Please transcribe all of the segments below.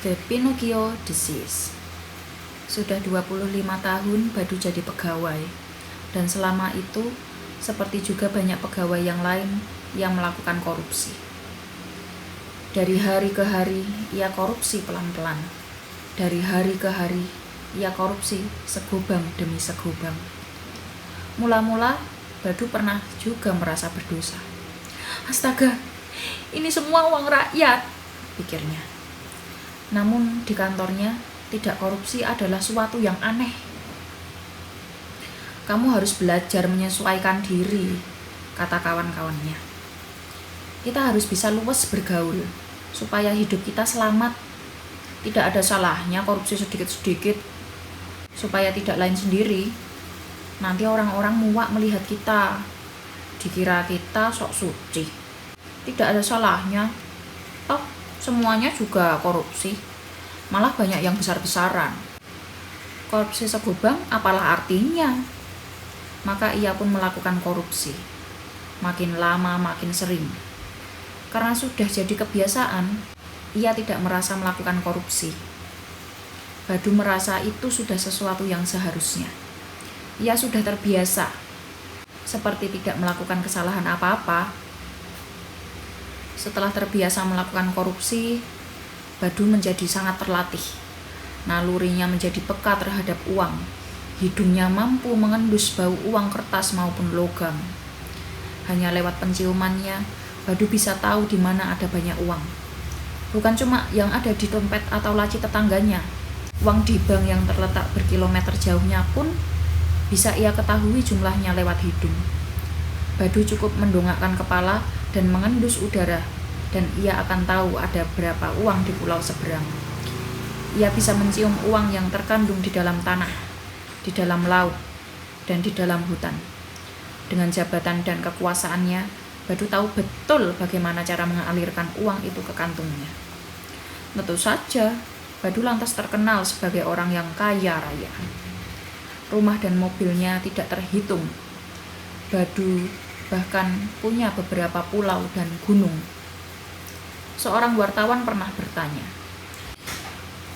The Pinocchio Disease. Sudah 25 tahun Badu jadi pegawai, dan selama itu, seperti juga banyak pegawai yang lain yang melakukan korupsi. Dari hari ke hari, ia korupsi pelan-pelan. Dari hari ke hari, ia korupsi segobang demi segobang. Mula-mula, Badu pernah juga merasa berdosa. Astaga, ini semua uang rakyat, pikirnya. Namun di kantornya, tidak korupsi adalah suatu yang aneh. Kamu harus belajar menyesuaikan diri, kata kawan-kawannya. Kita harus bisa luwes bergaul, supaya hidup kita selamat. Tidak ada salahnya korupsi sedikit-sedikit, supaya tidak lain sendiri. Nanti orang-orang muak melihat kita, dikira kita sok suci. Tidak ada salahnya, toh semuanya juga korupsi, malah banyak yang besar-besaran. Korupsi segobang apalah artinya? Maka ia pun melakukan korupsi. Makin lama makin sering. Karena sudah jadi kebiasaan, ia tidak merasa melakukan korupsi. Badu merasa itu sudah sesuatu yang seharusnya. Ia sudah terbiasa, seperti tidak melakukan kesalahan apa-apa. Setelah terbiasa melakukan korupsi, Badu menjadi sangat terlatih. Nalurinya menjadi peka terhadap uang. Hidungnya mampu mengendus bau uang kertas maupun logam. Hanya lewat penciumannya, Badu bisa tahu di mana ada banyak uang. Bukan cuma yang ada di dompet atau laci tetangganya. Uang di bank yang terletak berkilometer jauhnya pun bisa ia ketahui jumlahnya lewat hidung. Badu cukup mendongakkan kepala dan mengendus udara, dan ia akan tahu ada berapa uang di pulau seberang. Ia bisa mencium uang yang terkandung di dalam tanah, di dalam laut, dan di dalam hutan. Dengan jabatan dan kekuasaannya, Badu tahu betul bagaimana cara mengalirkan uang itu ke kantungnya. Tentu saja, Badu lantas terkenal sebagai orang yang kaya raya. Rumah dan mobilnya tidak terhitung. Badu bahkan punya beberapa pulau dan gunung. Seorang wartawan pernah bertanya,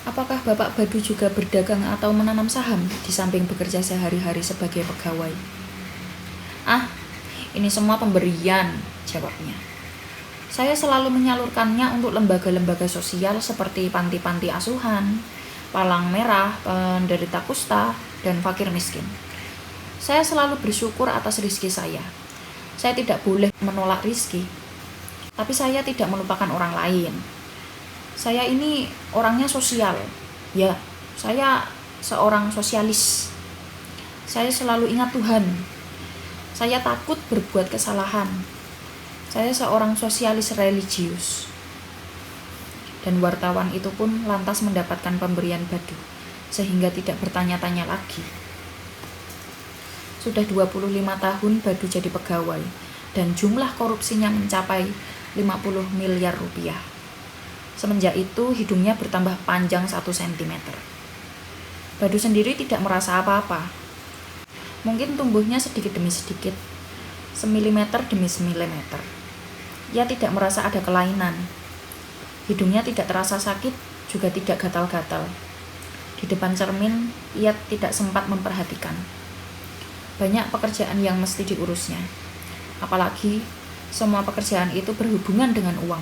apakah Bapak Badu juga berdagang atau menanam saham di samping bekerja sehari-hari sebagai pegawai? Ah, ini semua pemberian, jawabnya. Saya selalu menyalurkannya untuk lembaga-lembaga sosial seperti panti-panti asuhan, palang merah, penderita kusta, dan fakir miskin. Saya selalu bersyukur atas rezeki saya. Saya tidak boleh menolak rezeki, tapi saya tidak melupakan orang lain. Saya ini orangnya sosial. Ya, saya seorang sosialis. Saya selalu ingat Tuhan. Saya takut berbuat kesalahan. Saya seorang sosialis religius. Dan wartawan itu pun lantas mendapatkan pemberian Badu, sehingga tidak bertanya-tanya lagi. Sudah 25 tahun Badu jadi pegawai, dan jumlah korupsinya mencapai 50 miliar rupiah. Semenjak itu hidungnya bertambah panjang 1 cm. Badu sendiri tidak merasa apa-apa. Mungkin tumbuhnya sedikit demi sedikit, semilimeter demi semilimeter. Ia tidak merasa ada kelainan. Hidungnya tidak terasa sakit, juga tidak gatal-gatal. Di depan cermin, ia tidak sempat memperhatikan. Banyak pekerjaan yang mesti diurusnya. Apalagi semua pekerjaan itu berhubungan dengan uang.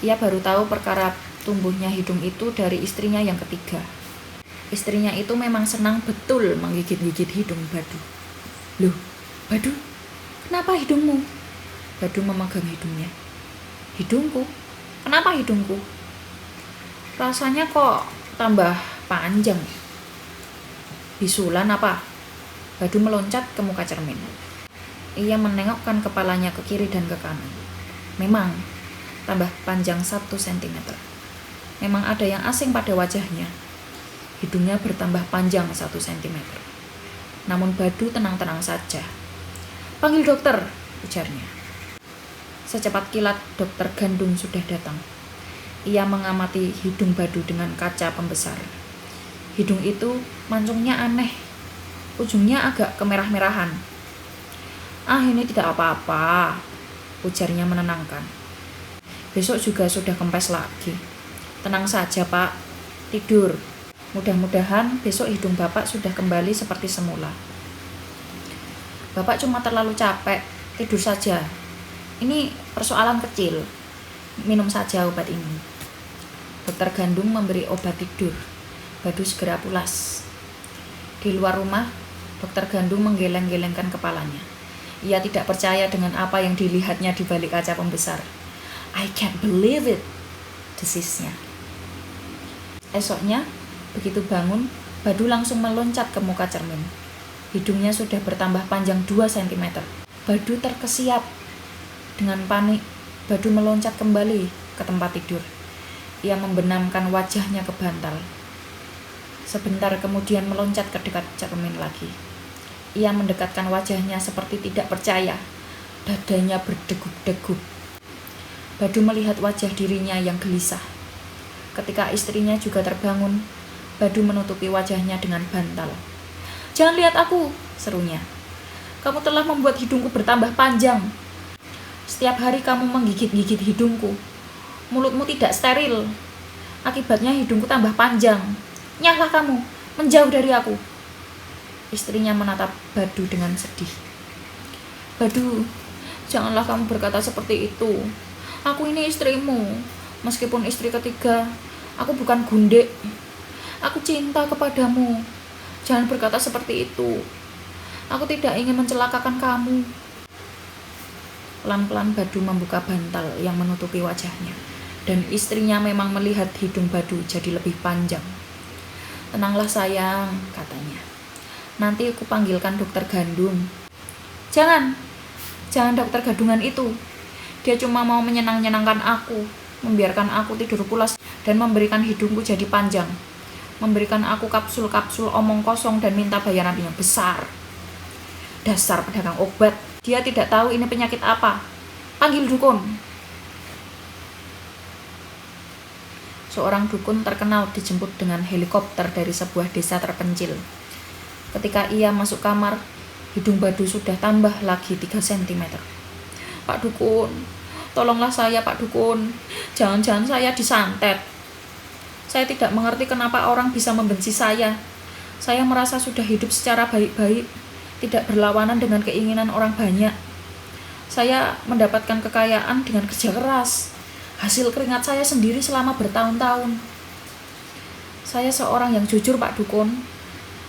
Ia baru tahu perkara tumbuhnya hidung itu dari istrinya yang ketiga. Istrinya itu memang senang betul menggigit-gigit hidung Badu. Loh, Badu, kenapa hidungmu? Badu memegang hidungnya. Hidungku? Kenapa hidungku? Rasanya kok tambah panjang. Bisulan apa? Badu meloncat ke muka cermin. Ia menengokkan kepalanya ke kiri dan ke kanan. Memang, tambah panjang 1 cm. Memang ada yang asing pada wajahnya. Hidungnya bertambah panjang 1 cm. Namun Badu tenang-tenang saja. Panggil dokter, ujarnya. Secepat kilat dokter Gandung sudah datang. Ia mengamati hidung Badu dengan kaca pembesar. Hidung itu mancungnya aneh. Ujungnya agak kemerah-merahan. Ah, ini tidak apa-apa, ujarnya menenangkan. Besok juga sudah kempes lagi. Tenang saja, Pak. Tidur. Mudah-mudahan besok hidung Bapak sudah kembali seperti semula. Bapak cuma terlalu capek. Tidur saja. Ini persoalan kecil. Minum saja obat ini. Dokter Gandum memberi obat tidur. Badu segera pulas. Di luar rumah, Dokter Gandum menggeleng-gelengkan kepalanya. Ia tidak percaya dengan apa yang dilihatnya di balik kaca pembesar. I can't believe it, desisnya. Esoknya, begitu bangun, Badu langsung meloncat ke muka cermin. Hidungnya sudah bertambah panjang 2 cm. Badu terkesiap. Dengan panik, Badu meloncat kembali ke tempat tidur. Ia membenamkan wajahnya ke bantal. Sebentar kemudian meloncat ke dekat cermin lagi. Ia mendekatkan wajahnya seperti tidak percaya. Dadanya berdegup-degup. Badu melihat wajah dirinya yang gelisah. Ketika istrinya juga terbangun, Badu menutupi wajahnya dengan bantal. "Jangan lihat aku," serunya. "Kamu telah membuat hidungku bertambah panjang. Setiap hari kamu menggigit-gigit hidungku. Mulutmu tidak steril. Akibatnya hidungku tambah panjang. Nyahlah kamu, menjauh dari aku." Istrinya menatap Badu dengan sedih. "Badu, janganlah kamu berkata seperti itu. Aku ini istrimu. Meskipun istri ketiga, aku bukan gundek. Aku cinta kepadamu. Jangan berkata seperti itu. Aku tidak ingin mencelakakan kamu." Pelan-pelan Badu membuka bantal yang menutupi wajahnya. Dan istrinya memang melihat hidung Badu jadi lebih panjang. "Tenanglah sayang," katanya. "Nanti aku panggilkan dokter Gandum." Jangan dokter gadungan itu. Dia cuma mau menyenangkan aku, membiarkan aku tidur pulas dan memberikan hidungku jadi panjang. Memberikan aku kapsul-kapsul omong kosong dan minta bayaran yang besar. Dasar pedagang obat. Dia tidak tahu ini penyakit apa. Panggil dukun. Seorang dukun terkenal dijemput dengan helikopter dari sebuah desa terpencil. Ketika ia masuk kamar, hidung Badu sudah tambah lagi 3 cm. "Pak Dukun, tolonglah saya Pak Dukun. Jangan-jangan saya disantet. Saya tidak mengerti kenapa orang bisa membenci saya. Saya merasa sudah hidup secara baik-baik, tidak berlawanan dengan keinginan orang banyak. Saya mendapatkan kekayaan dengan kerja keras. Hasil keringat saya sendiri selama bertahun-tahun. Saya seorang yang jujur Pak Dukun.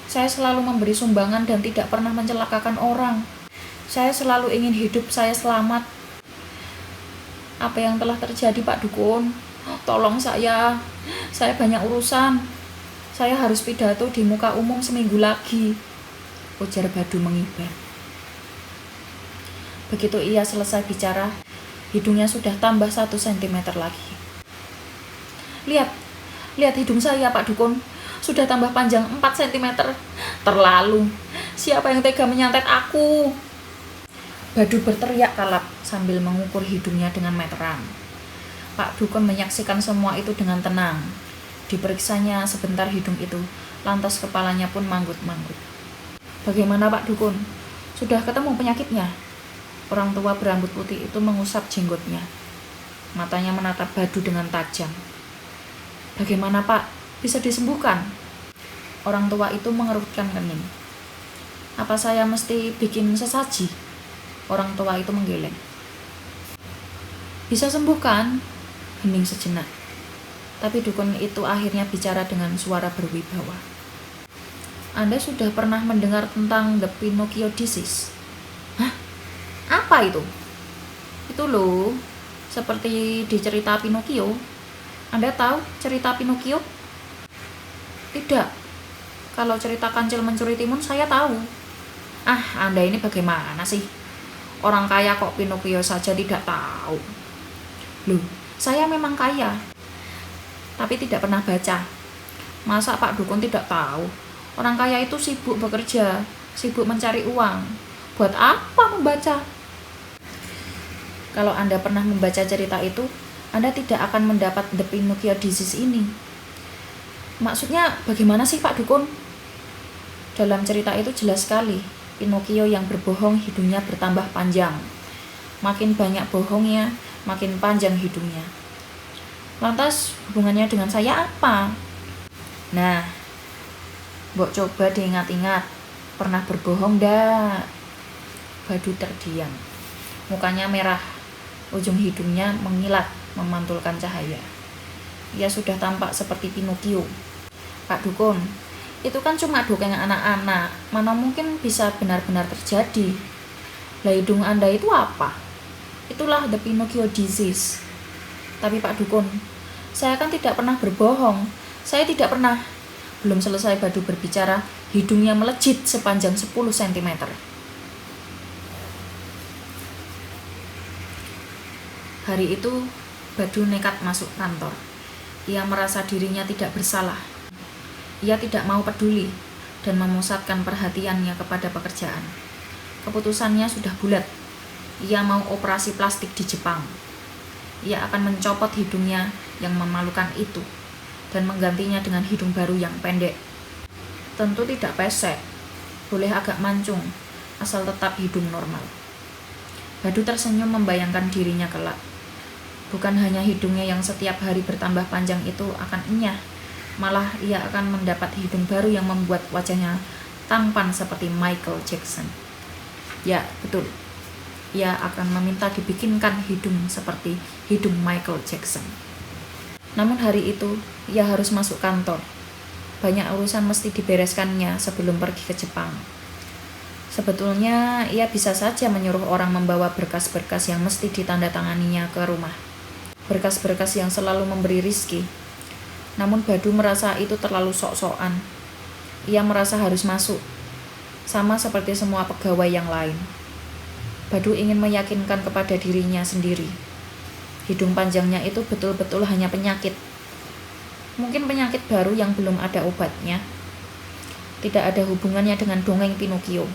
Saya selalu memberi sumbangan dan tidak pernah mencelakakan orang. Saya selalu ingin hidup saya selamat. Apa yang telah terjadi Pak Dukun? Tolong saya banyak urusan. Saya harus pidato di muka umum seminggu lagi," ujar Badu mengibar. Begitu ia selesai bicara, hidungnya sudah tambah 1 cm lagi. Lihat hidung saya Pak Dukun. Sudah tambah panjang 4 cm. Terlalu. Siapa yang tega menyantet aku? Badu berteriak kalap sambil mengukur hidungnya dengan meteran. Pak Dukun menyaksikan semua itu dengan tenang. Diperiksanya sebentar hidung itu, lantas kepalanya pun manggut-manggut. "Bagaimana Pak Dukun? Sudah ketemu penyakitnya?" Orang tua berambut putih itu mengusap jenggotnya. Matanya menatap Badu dengan tajam. "Bagaimana Pak? Bisa disembuhkan?" Orang tua itu mengerutkan kening. "Apa saya mesti bikin sesaji?" Orang tua itu menggeleng. "Bisa sembuhkan?" Hening sejenak. Tapi dukun itu akhirnya bicara dengan suara berwibawa. "Anda sudah pernah mendengar tentang the Pinocchio disease?" "Hah? Apa itu?" "Itu loh, seperti di cerita Pinocchio. Anda tahu cerita Pinocchio?" "Tidak. Kalau cerita Kancil Mencuri Timun saya tahu." Anda ini bagaimana sih? Orang kaya kok Pinocchio saja tidak tahu." "Loh, saya memang kaya, tapi tidak pernah baca. Masa Pak Dukun tidak tahu? Orang kaya itu sibuk bekerja, sibuk mencari uang. Buat apa membaca?" "Kalau Anda pernah membaca cerita itu, Anda tidak akan mendapat the Pinocchio disease ini." "Maksudnya bagaimana sih Pak Dukun?" "Dalam cerita itu jelas sekali, Pinocchio yang berbohong hidungnya bertambah panjang. Makin banyak bohongnya, makin panjang hidungnya. Lantas hubungannya dengan saya apa? Nah, mbok coba diingat-ingat. Pernah berbohong ndak? Badu terdiam. Mukanya merah. Ujung hidungnya mengilat, memantulkan cahaya. Ia sudah tampak seperti Pinocchio. Pak Dukun, itu kan cuma dongeng anak-anak. Mana mungkin bisa benar-benar terjadi? Lah hidung Anda itu apa? Itulah the Pinocchio disease. Tapi Pak Dukun, saya kan tidak pernah berbohong. Saya tidak pernah. Belum selesai Badu berbicara, hidungnya melejit sepanjang 10 cm. Hari itu, Badu nekat masuk kantor. Ia merasa dirinya tidak bersalah. Ia tidak mau peduli dan memusatkan perhatiannya kepada pekerjaan. Keputusannya sudah bulat. Ia mau operasi plastik di Jepang. Ia akan mencopot hidungnya yang memalukan itu dan menggantinya dengan hidung baru yang pendek. Tentu tidak pesek, boleh agak mancung, asal tetap hidung normal. Badu tersenyum membayangkan dirinya kelak. Bukan hanya hidungnya yang setiap hari bertambah panjang itu akan enyah, malah ia akan mendapat hidung baru yang membuat wajahnya tampan seperti Michael Jackson. Ya, betul. Ia akan meminta dibikinkan hidung seperti hidung Michael Jackson. Namun hari itu, ia harus masuk kantor. Banyak urusan mesti dibereskannya sebelum pergi ke Jepang. Sebetulnya, ia bisa saja menyuruh orang membawa berkas-berkas yang mesti ditandatanganinya ke rumah. Berkas-berkas yang selalu memberi rizki. Namun Badu merasa itu terlalu sok-sokan. Ia merasa harus masuk, sama seperti semua pegawai yang lain. Badu ingin meyakinkan kepada dirinya sendiri. Hidung panjangnya itu betul-betul hanya penyakit. Mungkin penyakit baru yang belum ada obatnya. Tidak ada hubungannya dengan dongeng Pinocchio.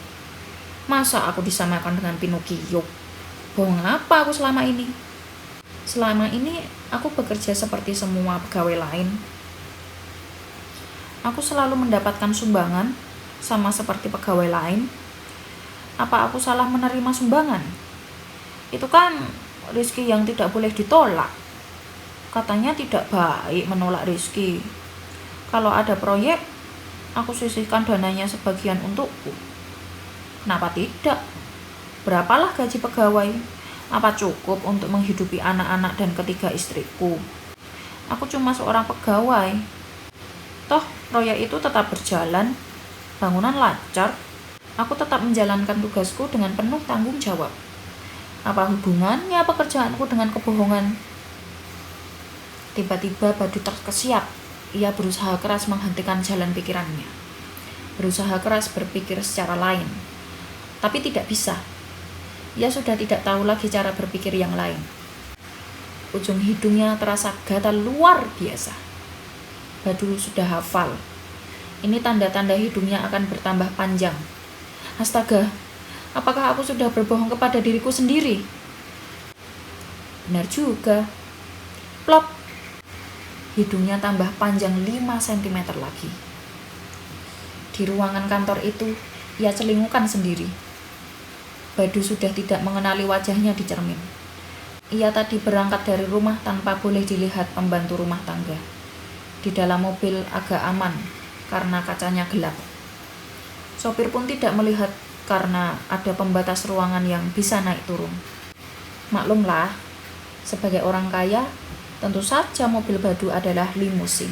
Masa aku disamakan dengan Pinocchio? Bohong apa aku selama ini? Selama ini aku bekerja seperti semua pegawai lain. Aku selalu mendapatkan sumbangan, sama seperti pegawai lain. Apa aku salah menerima sumbangan? Itu kan rezeki yang tidak boleh ditolak. Katanya tidak baik menolak rezeki. Kalau ada proyek, aku sisihkan dananya sebagian untukku. Kenapa tidak? Berapalah gaji pegawai? Apa cukup untuk menghidupi anak-anak dan ketiga istriku? Aku cuma seorang pegawai. Toh, proyek itu tetap berjalan, bangunan lancar. Aku tetap menjalankan tugasku dengan penuh tanggung jawab. Apa hubungannya pekerjaanku dengan kebohongan? Tiba-tiba Badu terkesiap. Ia berusaha keras menghentikan jalan pikirannya. Berusaha keras berpikir secara lain. Tapi tidak bisa. Ia sudah tidak tahu lagi cara berpikir yang lain. Ujung hidungnya terasa gatal luar biasa. Badu sudah hafal. Ini tanda-tanda hidungnya akan bertambah panjang. Astaga, apakah aku sudah berbohong kepada diriku sendiri? Benar juga. Plop. Hidungnya tambah panjang 5 cm lagi. Di ruangan kantor itu, ia celingukan sendiri. Badu sudah tidak mengenali wajahnya di cermin. Ia tadi berangkat dari rumah tanpa boleh dilihat pembantu rumah tangga. Di dalam mobil agak aman karena kacanya gelap. Sopir pun tidak melihat karena ada pembatas ruangan yang bisa naik turun. Maklumlah, sebagai orang kaya, tentu saja mobil Badu adalah limusin.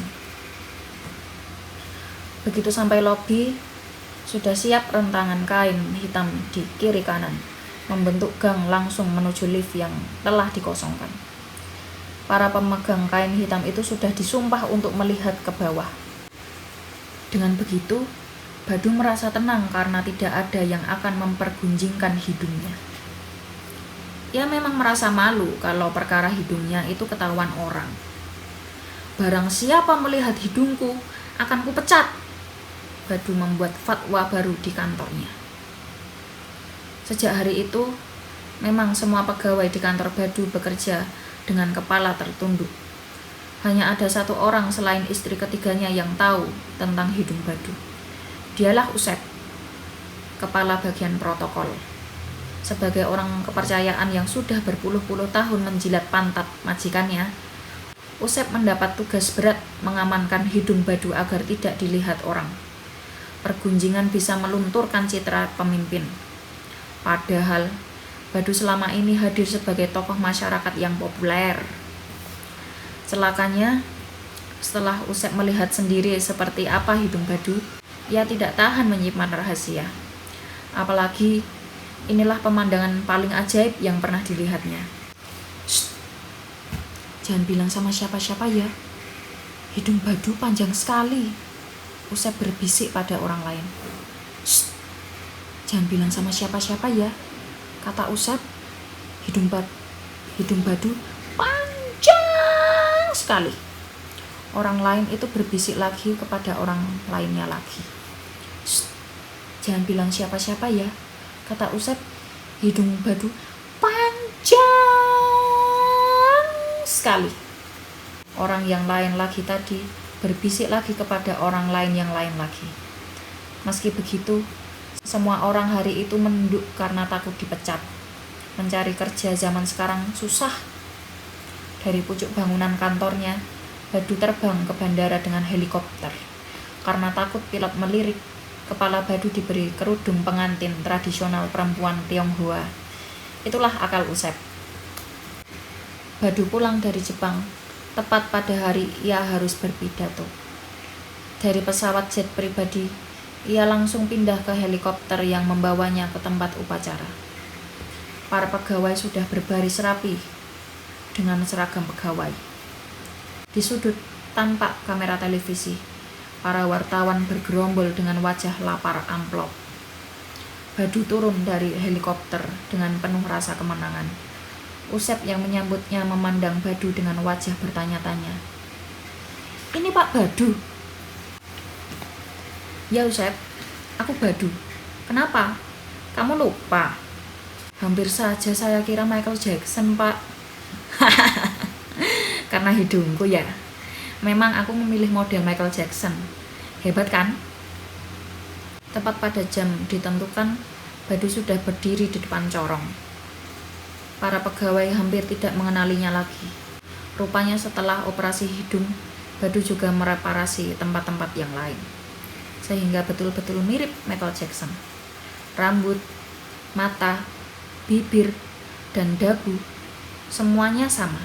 Begitu sampai lobi, sudah siap rentangan kain hitam di kiri kanan, membentuk gang langsung menuju lift yang telah dikosongkan. Para pemegang kain hitam itu sudah disumpah untuk melihat ke bawah. Dengan begitu, Badu merasa tenang karena tidak ada yang akan mempergunjingkan hidungnya. Ia memang merasa malu kalau perkara hidungnya itu ketahuan orang. Barang siapa melihat hidungku, akan kupecat. Badu membuat fatwa baru di kantornya. Sejak hari itu, memang semua pegawai di kantor Badu bekerja dengan kepala tertunduk. Hanya ada satu orang selain istri ketiganya yang tahu tentang hidung Badu. Dialah Usep, kepala bagian protokol. Sebagai orang kepercayaan yang sudah berpuluh-puluh tahun menjilat pantat majikannya, Usep mendapat tugas berat mengamankan hidung Badu agar tidak dilihat orang. Pergunjingan bisa melunturkan citra pemimpin. Padahal Badu selama ini hadir sebagai tokoh masyarakat yang populer. Celakanya, setelah Usep melihat sendiri seperti apa hidung Badu, ia tidak tahan menyimpan rahasia. Apalagi inilah pemandangan paling ajaib yang pernah dilihatnya. Shh, jangan bilang sama siapa-siapa ya. Hidung Badu panjang sekali. Usep berbisik pada orang lain. Shh, jangan bilang sama siapa-siapa ya, kata Usep. Hidung Badu panjang sekali. Orang lain itu berbisik lagi kepada orang lainnya lagi. Jangan bilang siapa-siapa ya, kata Usep. Hidung Badu panjang sekali. Orang yang lain lagi tadi berbisik lagi kepada orang lain yang lain lagi. Meski begitu, semua orang hari itu menunduk karena takut dipecat. Mencari kerja zaman sekarang susah. Dari pucuk bangunan kantornya, Badu terbang ke bandara dengan helikopter. Karena takut pilot melirik, kepala Badu diberi kerudung pengantin tradisional perempuan Tionghoa. Itulah akal Usep. Badu pulang dari Jepang, tepat pada hari ia harus berpidato. Dari pesawat jet pribadi, ia langsung pindah ke helikopter yang membawanya ke tempat upacara. Para pegawai sudah berbaris rapi dengan seragam pegawai. Di sudut tampak kamera televisi. Para wartawan bergerombol dengan wajah lapar amplop. Badu turun dari helikopter dengan penuh rasa kemenangan. Usep yang menyambutnya memandang Badu dengan wajah bertanya-tanya. Ini Pak Badu? Ya Usep, aku Badu. Kenapa? Kamu lupa? Hampir saja saya kira Michael Jackson, Pak. Karena hidungku ya. Memang aku memilih model Michael Jackson. Hebat kan? Tepat pada jam ditentukan, Badu sudah berdiri di depan corong. Para pegawai hampir tidak mengenalinya lagi. Rupanya setelah operasi hidung, Badu juga mereparasi tempat-tempat yang lain. Sehingga betul-betul mirip Michael Jackson. Rambut, mata, bibir, dan dagu, semuanya sama.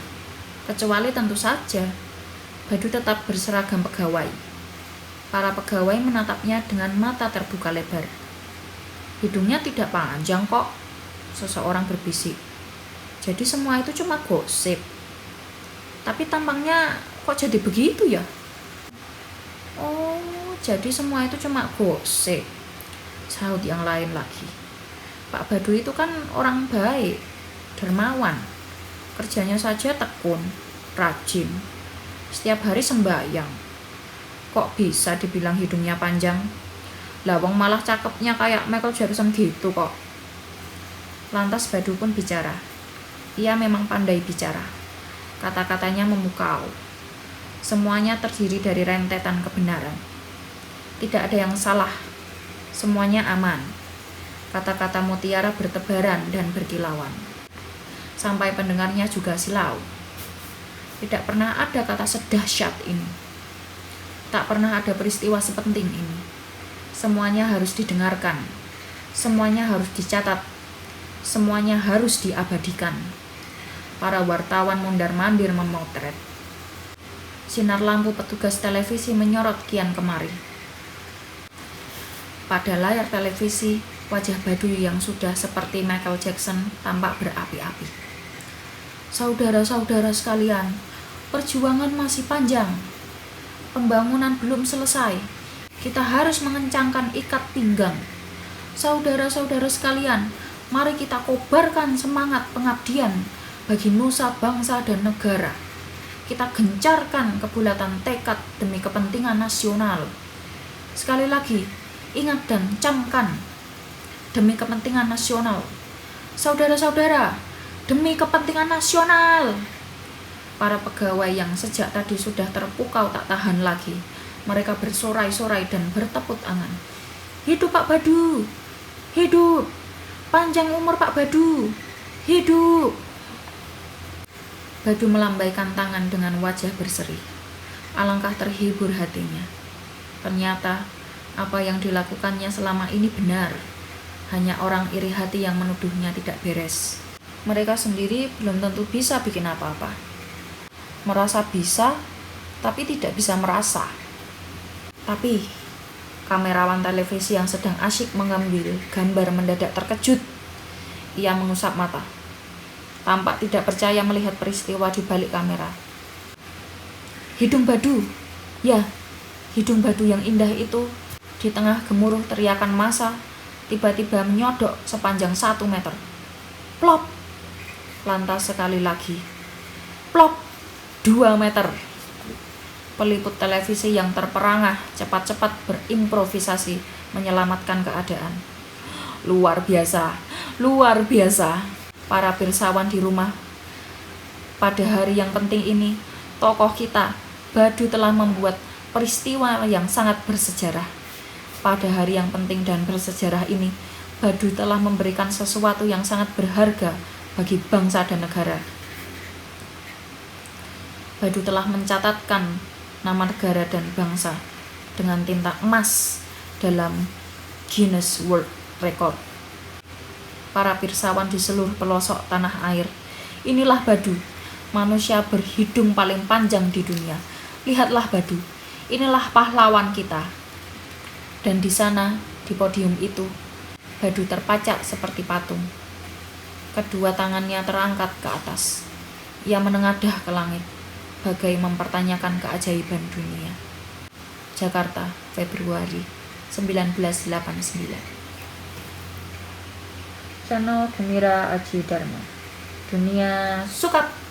Kecuali tentu saja, Badu tetap berseragam pegawai. Para pegawai menatapnya dengan mata terbuka lebar. Hidungnya tidak panjang kok, seseorang berbisik. Jadi semua itu cuma gosip. Tapi tampangnya kok jadi begitu ya? Oh, jadi semua itu cuma gosip, sahut yang lain lagi. Pak Badu itu kan orang baik, dermawan. Kerjanya saja tekun, rajin. Setiap hari sembahyang. Kok bisa dibilang hidungnya panjang? Lawang malah cakepnya kayak Michael Jackson gitu kok. Lantas Badu pun bicara. Ia memang pandai bicara. Kata-katanya memukau. Semuanya terdiri dari rentetan kebenaran. Tidak ada yang salah. Semuanya aman. Kata-kata mutiara bertebaran dan berkilauan. Sampai pendengarnya juga silau. Tidak pernah ada kata sedahsyat ini. Tak pernah ada peristiwa sepenting ini. Semuanya harus didengarkan. Semuanya harus dicatat. Semuanya harus diabadikan. Para wartawan mondar-mandir memotret. Sinar lampu petugas televisi menyorot kian kemari. Pada layar televisi, wajah Badu yang sudah seperti Michael Jackson tampak berapi-api. Saudara-saudara sekalian, perjuangan masih panjang. Pembangunan belum selesai. Kita harus mengencangkan ikat pinggang. Saudara-saudara sekalian, mari kita kobarkan semangat pengabdian bagi nusa bangsa dan negara. Kita gencarkan kebulatan tekad demi kepentingan nasional. Sekali lagi, ingat dan camkan, demi kepentingan nasional. Saudara-saudara, demi kepentingan nasional. Para pegawai yang sejak tadi sudah terpukau tak tahan lagi. Mereka bersorai-sorai dan bertepuk tangan. Hidup Pak Badu! Hidup! Panjang umur Pak Badu! Hidup! Badu melambaikan tangan dengan wajah berseri. Alangkah terhibur hatinya. Ternyata apa yang dilakukannya selama ini benar. Hanya orang iri hati yang menuduhnya tidak beres. Mereka sendiri belum tentu bisa bikin apa-apa. Merasa bisa, tapi tidak bisa merasa. Tapi kamerawan televisi yang sedang asyik mengambil gambar mendadak terkejut. Ia mengusap mata. Tampak tidak percaya melihat peristiwa di balik kamera. Hidung Badu, ya, hidung Badu yang indah itu di tengah gemuruh teriakan massa tiba-tiba menyodok sepanjang 1 meter. Plop, lantas sekali lagi. Plop, 2 meter. Peliput televisi yang terperangah cepat-cepat berimprovisasi menyelamatkan keadaan. Luar biasa, luar biasa. Para pirsawan di rumah, pada hari yang penting ini, tokoh kita, Badu telah membuat peristiwa yang sangat bersejarah. Pada hari yang penting dan bersejarah ini, Badu telah memberikan sesuatu yang sangat berharga bagi bangsa dan negara. Badu telah mencatatkan nama negara dan bangsa dengan tinta emas dalam Guinness World Record. Para pirsawan di seluruh pelosok tanah air, inilah Badu, manusia berhidung paling panjang di dunia. Lihatlah Badu, inilah pahlawan kita. Dan di sana, di podium itu, Badu terpacak seperti patung. Kedua tangannya terangkat ke atas. Ia menengadah ke langit, bagai mempertanyakan keajaiban dunia. Jakarta, Februari 1989. Channel Gemira Aji Dharma. Dunia Sukat.